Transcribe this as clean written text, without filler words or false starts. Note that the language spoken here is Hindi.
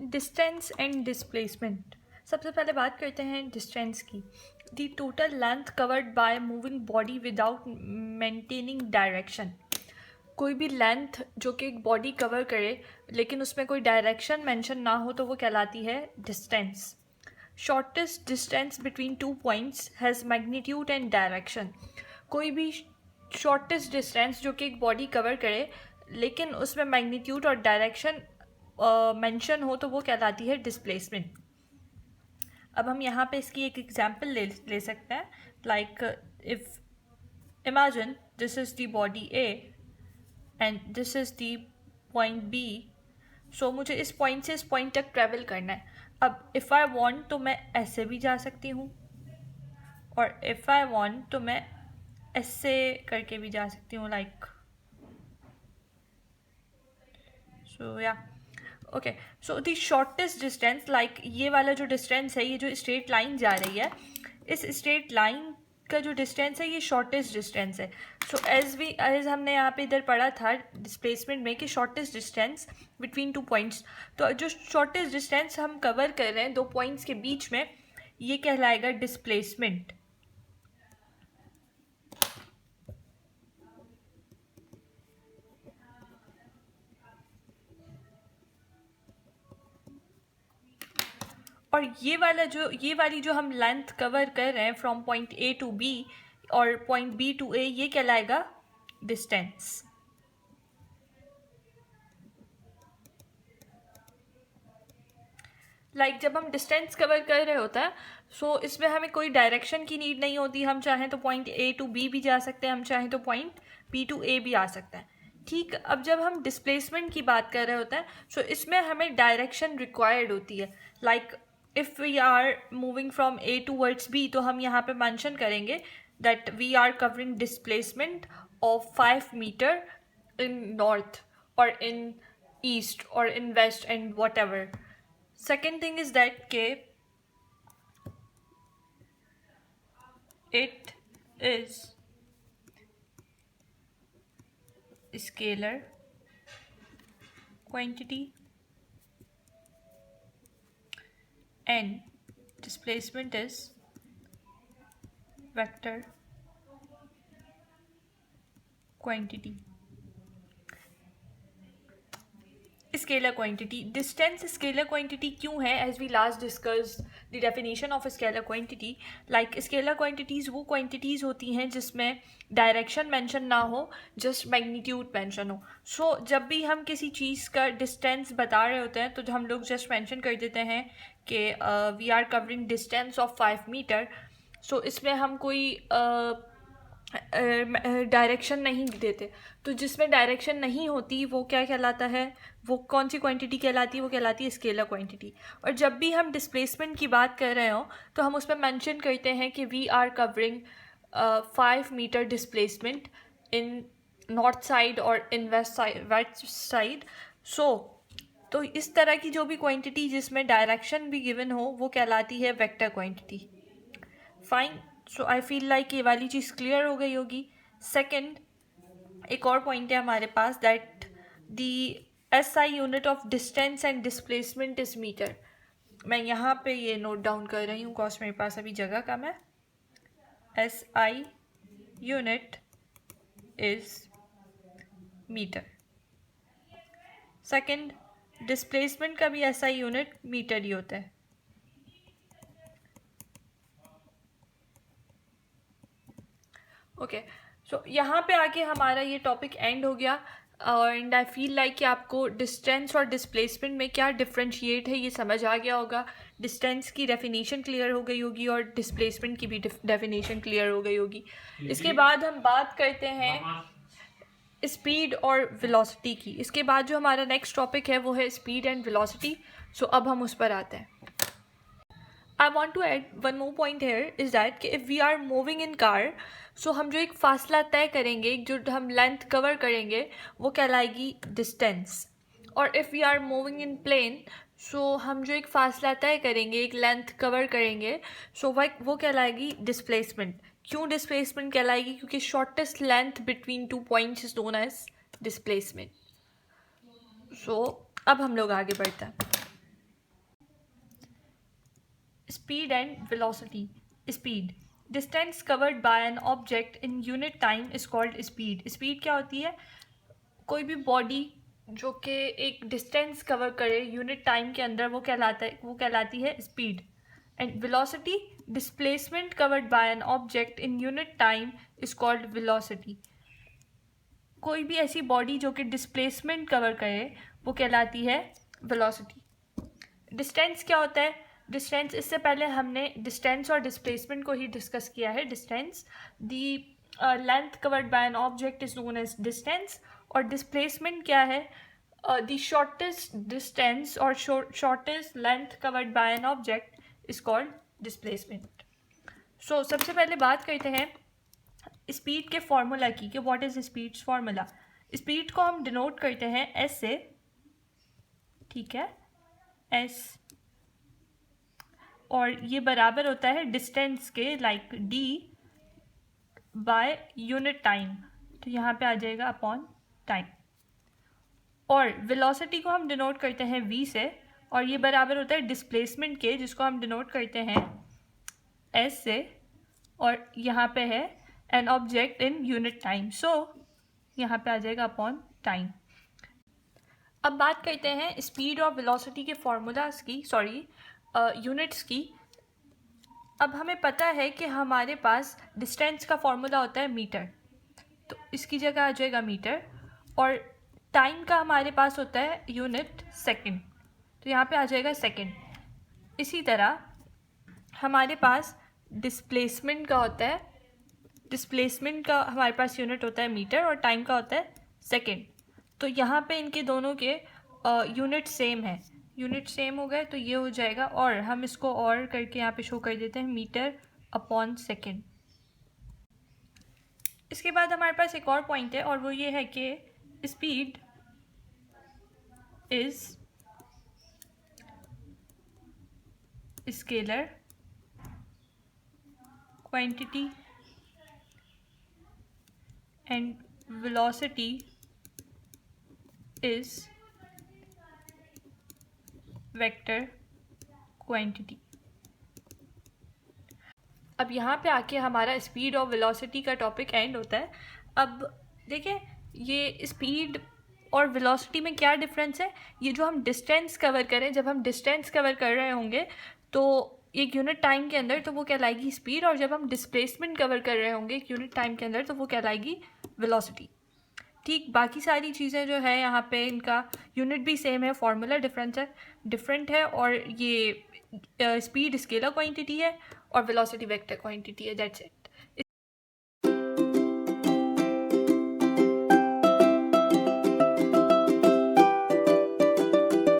Distance and displacement. सबसे पहले बात करते हैं डिस्टेंस की। The total length covered by moving body without maintaining direction. कोई भी लेंथ जो कि एक बॉडी कवर करे लेकिन उसमें कोई डायरेक्शन मेंशन ना हो तो वो कहलाती है distance. Shortest distance between two points has magnitude and direction. कोई भी शॉर्टेस्ट डिस्टेंस जो कि एक बॉडी कवर करे लेकिन उसमें मैग्नीट्यूड और डायरेक्शन मेंशन हो तो वो कहलाती है डिस्प्लेसमेंट। अब हम यहाँ पे इसकी एक एग्जांपल ले सकते हैं। Like if imagine this is the body A and this is the point B. So मुझे इस पॉइंट से इस पॉइंट तक ट्रैवल करना है। अब इफ़ आई वांट तो मैं ऐसे भी जा सकती हूँ और इफ़ आई वांट तो मैं ऐसे करके भी जा सकती हूँ। लाइक सो या okay. So the shortest distance, like ये वाला जो डिस्टेंस है, ये जो स्ट्रेट लाइन जा रही है, इस स्ट्रेट लाइन का जो डिस्टेंस है ये शॉर्टेस्ट डिस्टेंस है। सो एज हमने यहाँ पे इधर पढ़ा था डिस्प्लेसमेंट में कि shortest distance between two points, तो जो शॉर्टेस्ट डिस्टेंस हम कवर कर रहे हैं दो पॉइंट्स के बीच में, ये कहलाएगा डिस्प्लेसमेंट। और ये वाली जो हम लेंथ कवर कर रहे हैं from point A to B और पॉइंट बी टू ए, ये कहलाएगा डिस्टेंस। जब हम डिस्टेंस कवर कर रहे होता है सो इसमें हमें कोई डायरेक्शन की नीड नहीं होती। हम चाहें तो पॉइंट ए टू बी भी जा सकते हैं, हम चाहें तो पॉइंट बी टू ए भी आ सकता है। ठीक, अब जब हम डिस्प्लेसमेंट की बात कर रहे होते हैं सो इसमें हमें डायरेक्शन रिक्वायर्ड होती है। Like if we are moving from A towards B तो हम यहाँ पे मेंशन करेंगे that we are covering displacement of 5 meter in north और इन ईस्ट और in west and whatever. Second thing is that it is scalar quantity and displacement is vector quantity. Scalar quantity, distance scalar quantity क्यों है? As we last discuss the definition of scalar quantity. Like scalar quantities वो क्वांटिटीज़ होती हैं जिसमें डायरेक्शन मेंशन ना हो, जस्ट मैग्नीट्यूड मेंशन हो। सो जब भी हम किसी चीज़ का डिस्टेंस बता रहे होते हैं तो हम लोग जस्ट मेंशन कर देते हैं कि we are covering distance of 5 meter. So इसमें हम कोई डायरेक्शन नहीं देते। तो जिसमें डायरेक्शन नहीं होती वो क्या कहलाता है, वो कौन सी क्वांटिटी कहलाती है? वो कहलाती है स्केलर क्वांटिटी। और जब भी हम डिस्प्लेसमेंट की बात कर रहे हो तो हम उसमें मेंशन करते हैं कि we are covering 5 metre displacement in north side और इन वेस्ट साइड। तो इस तरह की जो भी क्वांटिटी जिसमें डायरेक्शन भी गिवन हो वो कहलाती है vector quantity. Fine, so I feel like ये वाली चीज़ क्लियर हो गई होगी। सेकेंड, एक और पॉइंट है हमारे पास that the SI unit of distance and displacement is meter. मैं यहाँ पे ये नोट डाउन कर रही हूँ कॉज मेरे पास अभी जगह कम है। SI unit is metre. Second, displacement का भी SI यूनिट मीटर ही होता है। ओके, सो यहाँ पे आके हमारा ये टॉपिक एंड हो गया एंड आई फील लाइक कि आपको डिस्टेंस और डिस्प्लेसमेंट में क्या डिफ्रेंशिएट है ये समझ आ गया होगा। डिस्टेंस की डेफिनेशन क्लियर हो गई होगी और डिस्प्लेसमेंट की भी डेफिनेशन क्लियर हो गई होगी। इसके बाद हम बात करते हैं स्पीड और वेलोसिटी की। इसके बाद जो हमारा नेक्स्ट टॉपिक है वो है स्पीड एंड वेलोसिटी। सो अब हम उस पर आते हैं। I want to add one more point here is that कि if we are moving in car, so हम जो एक फासला तय करेंगे, जो हम लेंथ कवर करेंगे वो कहलाएगी डिस्टेंस। और if we are moving in plane, so हम जो एक फासला तय करेंगे, एक लेंथ कवर करेंगे, so वो कहलाएगी डिस्प्लेसमेंट। क्यों डिस्प्लेसमेंट कहलाएगी? क्योंकि shortest length between two points is known as displacement. So अब हम लोग आगे बढ़ते हैं। Speed and velocity. Speed, distance covered by an object in unit time is called speed. स्पीड क्या होती है? कोई भी बॉडी जो कि एक डिस्टेंस कवर करे यूनिट टाइम के अंदर, वो कहलाती है speed. And velocity, displacement covered by an object in unit time is called velocity. कोई भी ऐसी बॉडी जो कि डिस्प्लेसमेंट कवर करे वो कहलाती है वेलोसिटी. डिस्टेंस क्या होता है? डिस्टेंस, इससे पहले हमने डिस्टेंस और डिस्प्लेसमेंट को ही डिस्कस किया है. Distance, the length covered by an object is known as distance. और डिस्प्लेसमेंट क्या है? द शॉर्टेस्ट डिस्टेंस और shortest length covered by an object is called displacement. So सबसे पहले बात करते हैं स्पीड के फॉर्मूला की, कि what is speeds formula. Speed को हम डिनोट करते हैं एस से, ठीक है, एस, और ये बराबर होता है डिस्टेंस के, like D by unit time. तो यहाँ पे आ जाएगा अपॉन टाइम. और वेलोसिटी को हम डिनोट करते हैं वी से, और ये बराबर होता है डिस्प्लेसमेंट के, जिसको हम डिनोट करते हैं एस से, और यहाँ पे है an object in unit time. So यहाँ पे आ जाएगा अपॉन टाइम. अब बात करते हैं स्पीड और वेलोसिटी के फॉर्मूलाज की, यूनिट्स की. अब हमें पता है कि हमारे पास डिस्टेंस का फॉर्मूला होता है मीटर, तो इसकी जगह आ जाएगा मीटर. और टाइम का हमारे पास होता है यूनिट सेकंड, तो यहाँ पे आ जाएगा सेकंड. इसी तरह हमारे पास डिस्प्लेसमेंट का होता है, डिस्प्लेसमेंट का हमारे पास यूनिट होता है मीटर, और टाइम का होता है सेकंड. तो यहाँ पे इनके दोनों के यूनिट सेम है. यूनिट सेम हो गए तो ये हो जाएगा, और हम इसको और करके यहाँ पे शो कर देते हैं मीटर अपॉन सेकंड. इसके बाद हमारे पास एक और पॉइंट है, और वो ये है कि speed is scalar quantity and velocity is vector quantity. अब यहाँ पे आके हमारा स्पीड और वेलोसिटी का टॉपिक एंड होता है. अब देखिए, ये स्पीड और वेलोसिटी में क्या डिफरेंस है. ये जो हम डिस्टेंस कवर करें, जब हम डिस्टेंस कवर कर रहे होंगे तो एक यूनिट टाइम के अंदर, तो वो कहलाएगी स्पीड. और जब हम डिस्प्लेसमेंट कवर कर रहे होंगे एक यूनिट टाइम के अंदर, तो वो कहलाएगी वेलोसिटी. ठीक, बाकी सारी चीज़ें जो है यहाँ पे इनका यूनिट भी सेम है, फॉर्मूला डिफरेंट है. और ये स्पीड स्केलर क्वांटिटी है और वेलोसिटी वेक्टर क्वांटिटी है. That's it.